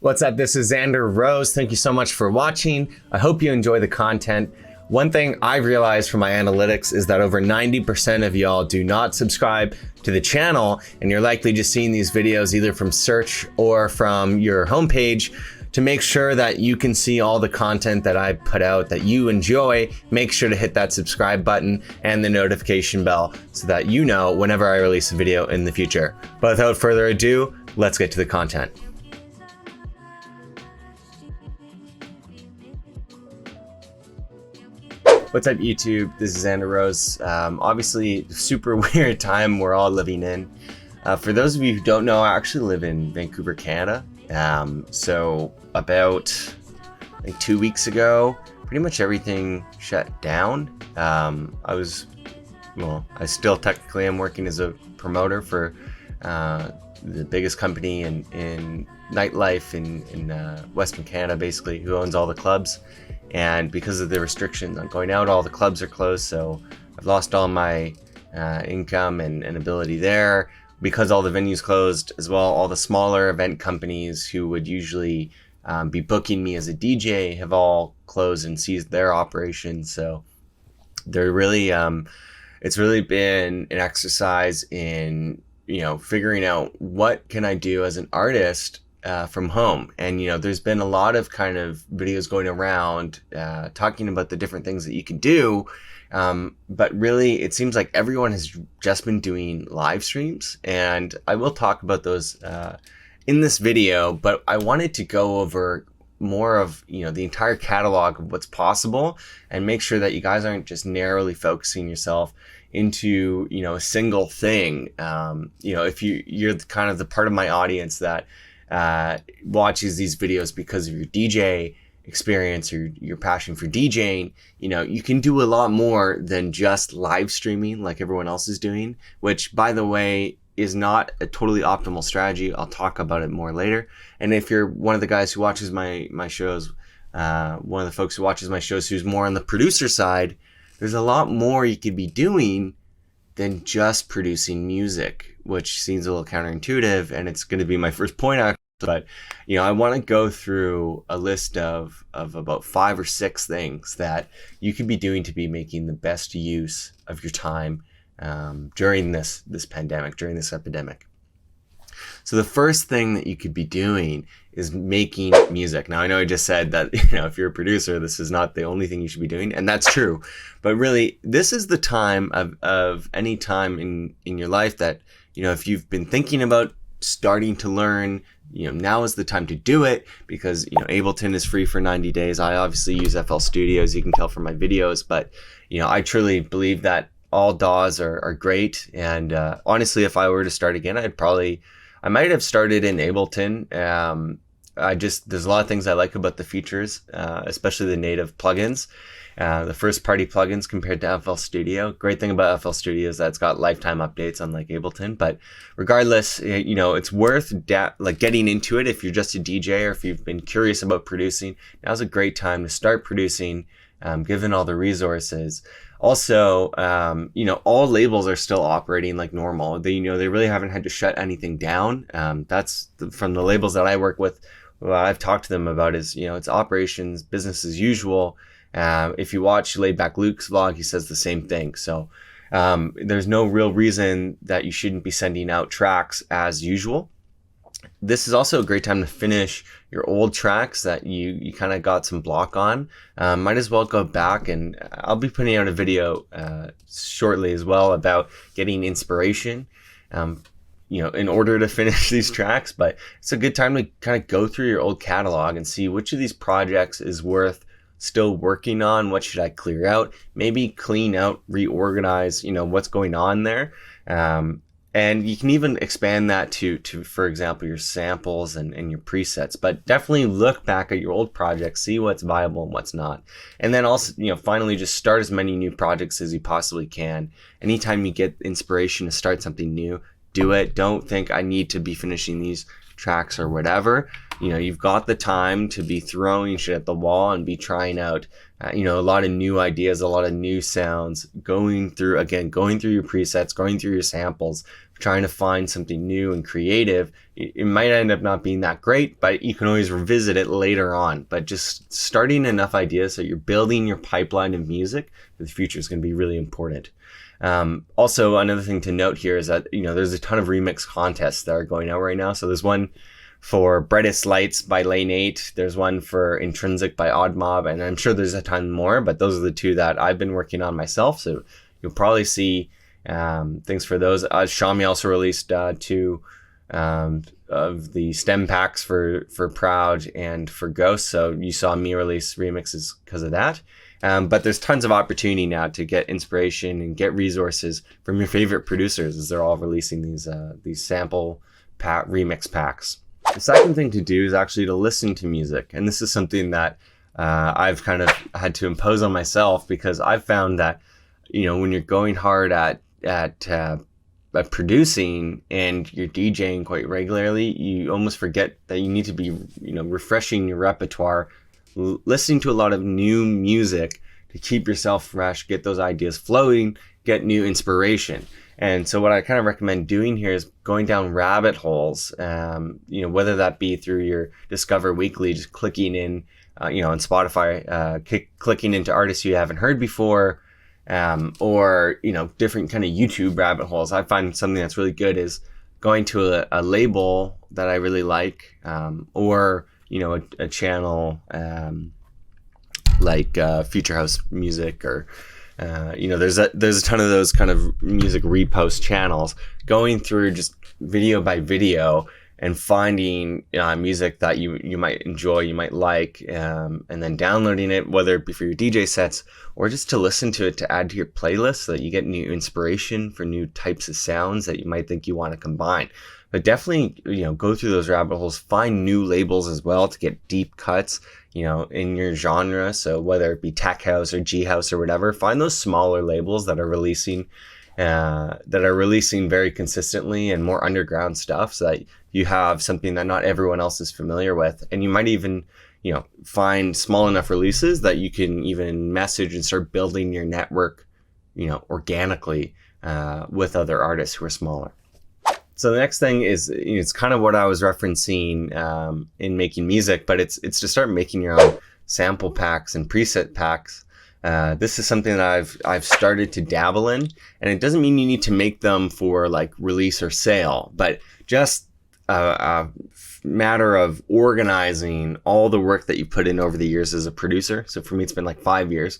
What's up? This is Xander Rose. Thank you so much for watching. I hope you enjoy the content. One thing I've realized from my analytics is that over 90% of y'all do not subscribe to the channel, and you're likely just seeing these videos either from search or from your homepage. To make sure that you can see all the content that I put out that you enjoy, make sure to hit that subscribe button and the notification bell so that you know whenever I release a video in the future. But without further ado, let's get to the content. What's up, YouTube? This is Xander Rose. Obviously, super weird time we're all living in. For those of you who don't know, I actually live in Vancouver, Canada. So about like 2 weeks ago, pretty much everything shut down. I still technically am working as a promoter for the biggest company in nightlife in Western Canada, basically, who owns all the clubs. And because of the restrictions on going out, all the clubs are closed. So I've lost all my income and ability there. Because all the venues closed as well, all the smaller event companies who would usually be booking me as a DJ have all closed and ceased their operations. So they're really, it's really been an exercise in, figuring out what can I do as an artist from home. And, there's been a lot of kind of videos going around talking about the different things that you can do. But really, it seems like everyone has just been doing live streams, and I will talk about those in this video, but I wanted to go over more of, the entire catalog of what's possible and make sure that you guys aren't just narrowly focusing yourself into, a single thing. If you're kind of the part of my audience that watches these videos because of your DJ experience or your passion for DJing, you can do a lot more than just live streaming like everyone else is doing, which, by the way, is not a totally optimal strategy. I'll talk about it more later. And if you're one of the guys who watches my shows, one of the folks who watches my shows who's more on the producer side, there's a lot more you could be doing than just producing music, which seems a little counterintuitive, and it's going to be my first point actually. But, I want to go through a list of about 5 or 6 things that you could be doing to be making the best use of your time during this pandemic, during this epidemic. So the first thing that you could be doing is making music. Now, I know I just said that, if you're a producer, this is not the only thing you should be doing, and that's true. But really, this is the time of any time in your life that, if you've been thinking about starting to learn, now is the time to do it, because Ableton is free for 90 days. I obviously use FL Studio, as you can tell from my videos, but I truly believe that all DAWs are great. And honestly, if I were to start again, I might have started in Ableton. There's a lot of things I like about the features, especially the native plugins. The first party plugins compared to FL Studio. Great thing about FL Studio is that it's got lifetime updates, unlike Ableton. But regardless, it's worth getting into it if you're just a DJ or if you've been curious about producing. Now's a great time to start producing, given all the resources. Also, all labels are still operating like normal. They really haven't had to shut anything down. That's from the labels that I work with. What I've talked to them about is, it's operations, business as usual. If you watch Laid Back Luke's vlog, he says the same thing. So there's no real reason that you shouldn't be sending out tracks as usual. This is also a great time to finish your old tracks that you kind of got some block on. Might as well go back, and I'll be putting out a video shortly as well about getting inspiration in order to finish these tracks. But it's a good time to kind of go through your old catalog and see which of these projects is worth still working on. What should I clear out? Maybe clean out, reorganize, what's going on there. And you can even expand that to for example, your samples and your presets. But definitely look back at your old projects, see what's viable and what's not. And then also, finally just start as many new projects as you possibly can. Anytime you get inspiration to start something new, do it. Don't think I need to be finishing these tracks or whatever. You've got the time to be throwing shit at the wall and be trying out, a lot of new ideas, a lot of new sounds, going through your presets, going through your samples, trying to find something new and creative, it might end up not being that great, but you can always revisit it later on. But just starting enough ideas so you're building your pipeline of music for the future is going to be really important. Also, another thing to note here is that, there's a ton of remix contests that are going out right now. So there's one for Brightest Lights by Lane 8. There's one for Intrinsic by Odd Mob, and I'm sure there's a ton more, but those are the two that I've been working on myself. So you'll probably see things for those. Xiaomi also released two of the stem packs for Proud and for Ghost. So you saw me release remixes because of that. But there's tons of opportunity now to get inspiration and get resources from your favorite producers as they're all releasing these sample remix packs. The second thing to do is actually to listen to music. And this is something that I've kind of had to impose on myself, because I've found that, when you're going hard at producing and you're DJing quite regularly, you almost forget that you need to be, refreshing your repertoire, listening to a lot of new music to keep yourself fresh, get those ideas flowing, get new inspiration. And so what I kind of recommend doing here is going down rabbit holes, whether that be through your Discover Weekly, just clicking in, on Spotify, clicking into artists you haven't heard before, or, different kind of YouTube rabbit holes. I find something that's really good is going to a label that I really like, or, a channel like Future House Music, or there's a ton of those kind of music repost channels, going through just video by video and finding music that you might enjoy, you might like, and then downloading it, whether it be for your DJ sets or just to listen to it to add to your playlist so that you get new inspiration for new types of sounds that you might think you want to combine. But definitely, go through those rabbit holes, find new labels as well to get deep cuts, in your genre. So whether it be tech house or G house or whatever, find those smaller labels that are releasing very consistently and more underground stuff, so that you have something that not everyone else is familiar with. And you might even, find small enough releases that you can even message and start building your network, organically, with other artists who are smaller. So the next thing is, it's kind of what I was referencing in making music, but it's to start making your own sample packs and preset packs. This is something that I've started to dabble in, and it doesn't mean you need to make them for like release or sale, but just a matter of organizing all the work that you put in over the years as a producer. So for me, it's been like 5 years.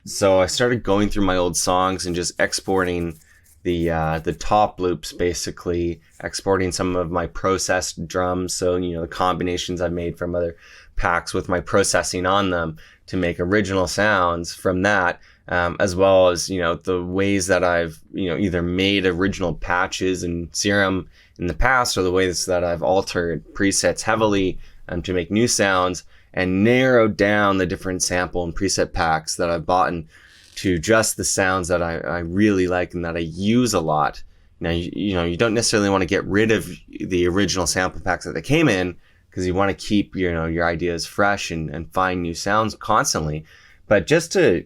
So I started going through my old songs and just exporting the top loops, basically exporting some of my processed drums. So, the combinations I've made from other packs with my processing on them to make original sounds from that, as well as, the ways that I've, either made original patches in Serum in the past, or the ways that I've altered presets heavily to make new sounds, and narrowed down the different sample and preset packs that I've bought to just the sounds that I really like and that I use a lot. Now, you don't necessarily want to get rid of the original sample packs that they came in, because you want to keep, your ideas fresh and find new sounds constantly. But just to,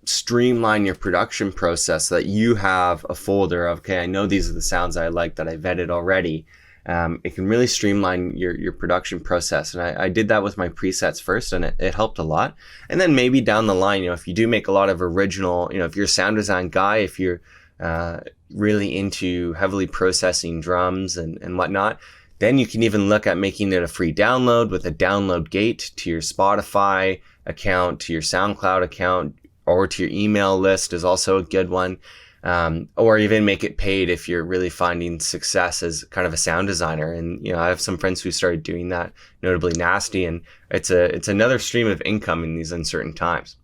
streamline your production process so that you have a folder of, okay, I know these are the sounds I like that I vetted already. It can really streamline your production process. And I did that with my presets first, and it helped a lot. And then maybe down the line, if you do make a lot of original, if you're a sound design guy, if you're really into heavily processing drums and whatnot, then you can even look at making it a free download with a download gate to your Spotify account, to your SoundCloud account, or to your email list is also a good one. Or even make it paid if you're really finding success as kind of a sound designer. And, I have some friends who started doing that, notably Nasty, and it's another stream of income in these uncertain times.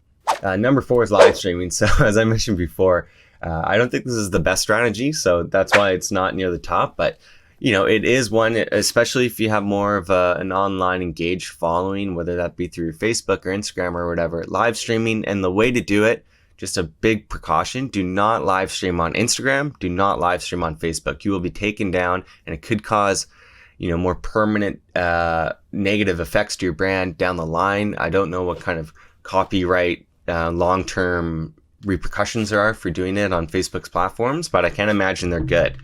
Number 4 is live streaming. So as I mentioned before, I don't think this is the best strategy, so that's why it's not near the top, but it is one, especially if you have more of an online engaged following, whether that be through Facebook or Instagram or whatever, live streaming. And the way to do it, just a big precaution, do not live stream on Instagram, do not live stream on Facebook. You will be taken down, and it could cause, more permanent negative effects to your brand down the line. I don't know what kind of copyright long-term repercussions there are for doing it on Facebook's platforms, but I can't imagine they're good.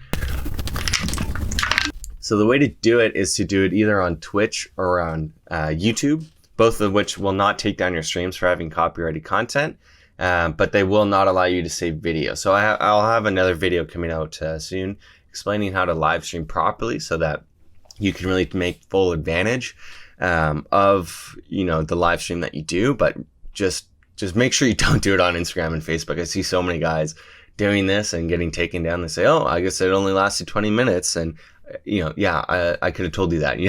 So the way to do it is to do it either on Twitch or on YouTube, both of which will not take down your streams for having copyrighted content, but they will not allow you to save video. So I'll have another video coming out soon explaining how to live stream properly so that you can really make full advantage of the live stream that you do. But just make sure you don't do it on Instagram and Facebook. I see so many guys doing this and getting taken down. They say, oh, I guess it only lasted 20 minutes. And I could have told you that,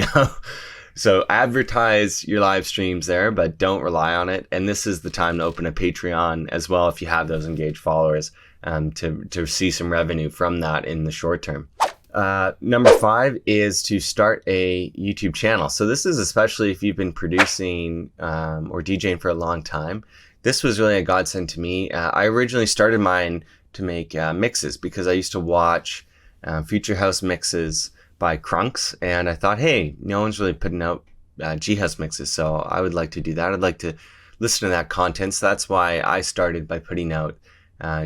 So advertise your live streams there, but don't rely on it. And this is the time to open a Patreon as well if you have those engaged followers, to see some revenue from that in the short term. Number 5 is to start a YouTube channel. So this is especially if you've been producing or DJing for a long time. This was really a godsend to me. I originally started mine to make mixes because I used to watch Future House mixes by Crunks, and I thought, hey, no one's really putting out G-House mixes, so I would like to do that. I'd like to listen to that content, so that's why I started by putting out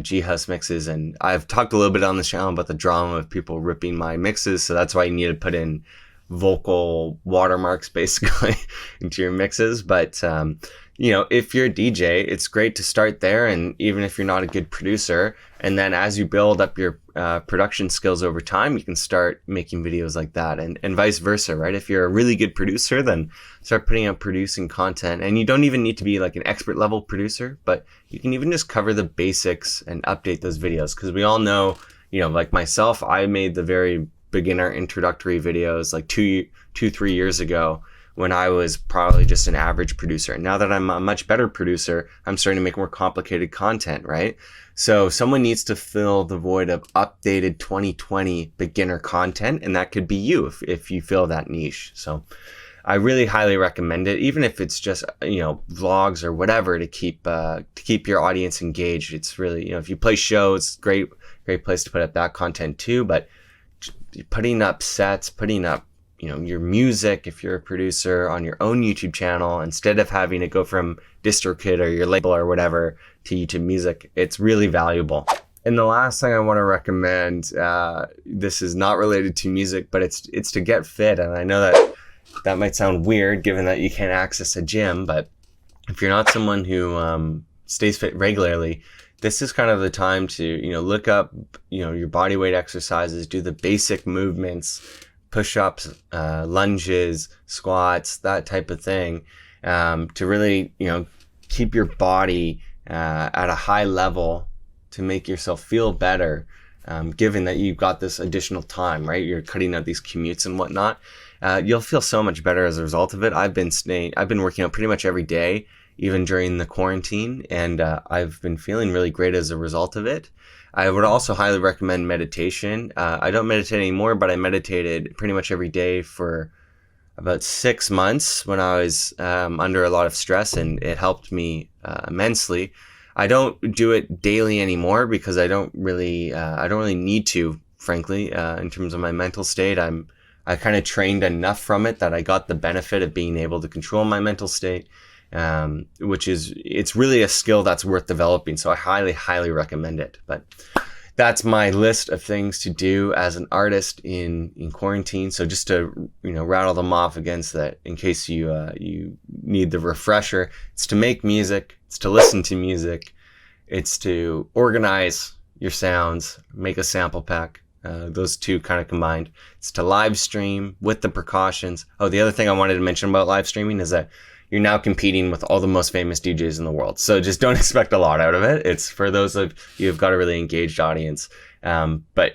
G-House mixes. And I've talked a little bit on the channel about the drama of people ripping my mixes, so that's why you need to put in vocal watermarks basically into your mixes. But if you're a DJ, it's great to start there, and even if you're not a good producer, and then as you build up your production skills over time, you can start making videos like that, and vice versa, right? If you're a really good producer, then start putting out producing content. And you don't even need to be like an expert level producer, but you can even just cover the basics and update those videos, because we all know, like myself, I made the very beginner introductory videos like 3 years ago, when I was probably just an average producer. Now that I'm a much better producer, I'm starting to make more complicated content, right? So someone needs to fill the void of updated 2020 beginner content, and that could be you if you fill that niche. So I really highly recommend it, even if it's just vlogs or whatever, to keep your audience engaged. It's really, if you play shows, great place to put up that content too. But putting up sets, putting up your music, if you're a producer, on your own YouTube channel, instead of having to go from DistroKid or your label or whatever to YouTube Music, it's really valuable. And the last thing I want to recommend, this is not related to music, but it's to get fit. And I know that might sound weird given that you can't access a gym, but if you're not someone who stays fit regularly, this is kind of the time to look up your body weight exercises, do the basic movements, push-ups, lunges, squats, that type of thing, to really, keep your body at a high level to make yourself feel better, given that you've got this additional time, right? You're cutting out these commutes and whatnot. You'll feel so much better as a result of it. I've been working out pretty much every day, even during the quarantine, and I've been feeling really great as a result of it. I would also highly recommend meditation. I don't meditate anymore, but I meditated pretty much every day for about 6 months when I was under a lot of stress, and it helped me immensely. I don't do it daily anymore because I don't really need to, frankly, in terms of my mental state. I kind of trained enough from it that I got the benefit of being able to control my mental state. It's really a skill that's worth developing. So I highly, highly recommend it. But that's my list of things to do as an artist in quarantine. So just to, rattle them off against that, in case you need the refresher, it's to make music, it's to listen to music, it's to organize your sounds, make a sample pack. Those two kind of combined. It's to live stream with the precautions. Oh, the other thing I wanted to mention about live streaming is that you're now competing with all the most famous DJs in the world. So just don't expect a lot out of it. It's for those of you who've got a really engaged audience. But,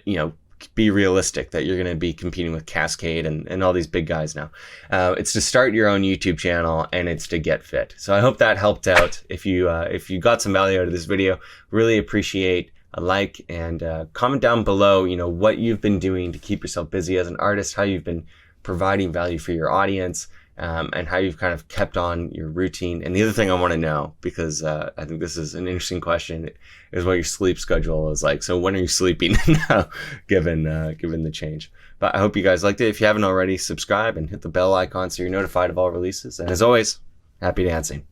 be realistic that you're going to be competing with Cascade and all these big guys now. It's to start your own YouTube channel, and it's to get fit. So I hope that helped out. If you got some value out of this video, really appreciate a like, and comment down below, what you've been doing to keep yourself busy as an artist, how you've been providing value for your audience, and how you've kind of kept on your routine. And the other thing I want to know, because I think this is an interesting question, is what your sleep schedule is like. So when are you sleeping now, given the change? But I hope you guys liked it. If you haven't already, subscribe and hit the bell icon so you're notified of all releases. And as always, happy dancing.